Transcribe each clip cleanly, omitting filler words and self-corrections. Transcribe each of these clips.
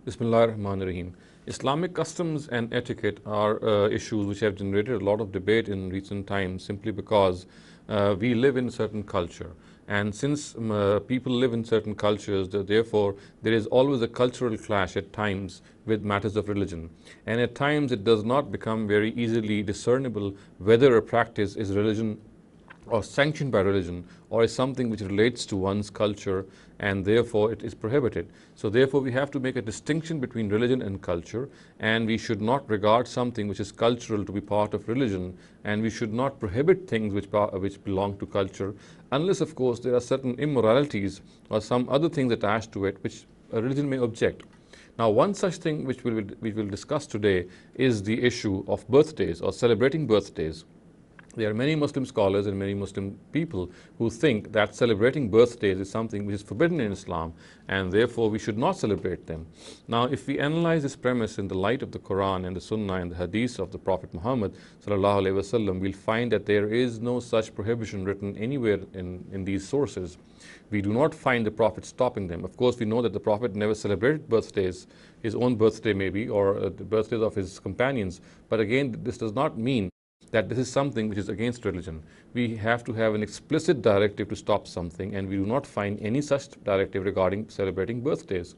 Bismillah ar-Rahman ar-Rahim. Islamic customs and etiquette are issues which have generated a lot of debate in recent times simply because we live in a certain culture. And since people live in certain cultures, therefore there is always a cultural clash at times with matters of religion. And at times it does not become very easily discernible whether a practice is religion or sanctioned by religion, or is something which relates to one's culture and therefore it is prohibited. So therefore we have to make a distinction between religion and culture, and we should not regard something which is cultural to be part of religion, and we should not prohibit things which belong to culture, unless of course there are certain immoralities or some other things attached to it which a religion may object. Now, one such thing which we will discuss today is the issue of birthdays or celebrating birthdays. There are many Muslim scholars and many Muslim people who think that celebrating birthdays is something which is forbidden in Islam, and therefore we should not celebrate them. Now, if we analyze this premise in the light of the Quran and the Sunnah and the Hadith of the Prophet Muhammad sallallahu alaihi wasallam, we'll find that there is no such prohibition written anywhere in these sources. We do not find the Prophet stopping them. Of course, we know that the Prophet never celebrated birthdays, his own birthday maybe, or the birthdays of his companions. But again, this does not mean that this is something which is against religion. We have to have an explicit directive to stop something, and we do not find any such directive regarding celebrating birthdays.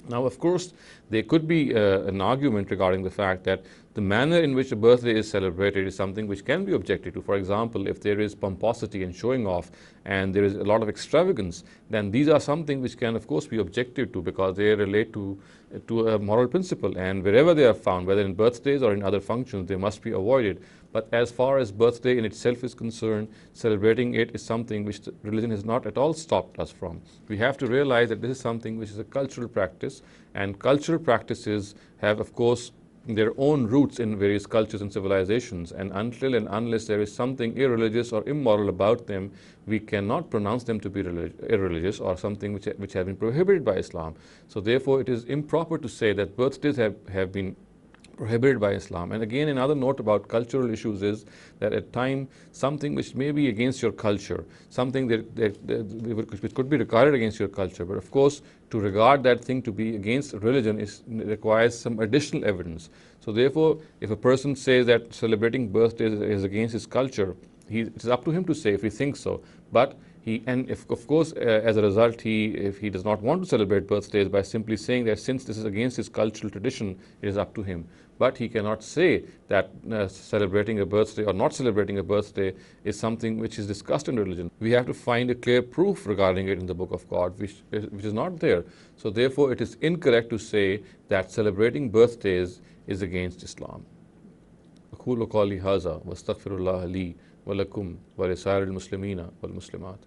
Now, of course, there could be an argument regarding the fact that the manner in which a birthday is celebrated is something which can be objected to. For example, if there is pomposity and showing off and there is a lot of extravagance, then these are something which can, of course, be objected to because they relate to a moral principle. And wherever they are found, whether in birthdays or in other functions, they must be avoided. But as far as birthday in itself is concerned, celebrating it is something which the religion has not at all stopped us from. We have to realize that this is something which is a cultural practice, and cultural practices have, of course, their own roots in various cultures and civilizations, and until and unless there is something irreligious or immoral about them, we cannot pronounce them to be irreligious or something which have been prohibited by Islam. So therefore it is improper to say that birthdays have been prohibited by Islam. And again, another note about cultural issues is that at times something which may be against your culture, something which could be regarded against your culture, but of course to regard that thing to be against religion requires some additional evidence. So therefore, if a person says that celebrating birthdays is against his culture, it is up to him to say if he thinks so. But if of course, as a result, if he does not want to celebrate birthdays by simply saying that since this is against his cultural tradition, it is up to him. But he cannot say that celebrating a birthday or not celebrating a birthday is something which is discussed in religion. We have to find a clear proof regarding it in the Book of God, which is not there. So therefore, it is incorrect to say that celebrating birthdays is against Islam. أقول قولي هذا واستغفر الله لي ولكم ولسائر المسلمين والمسلمات.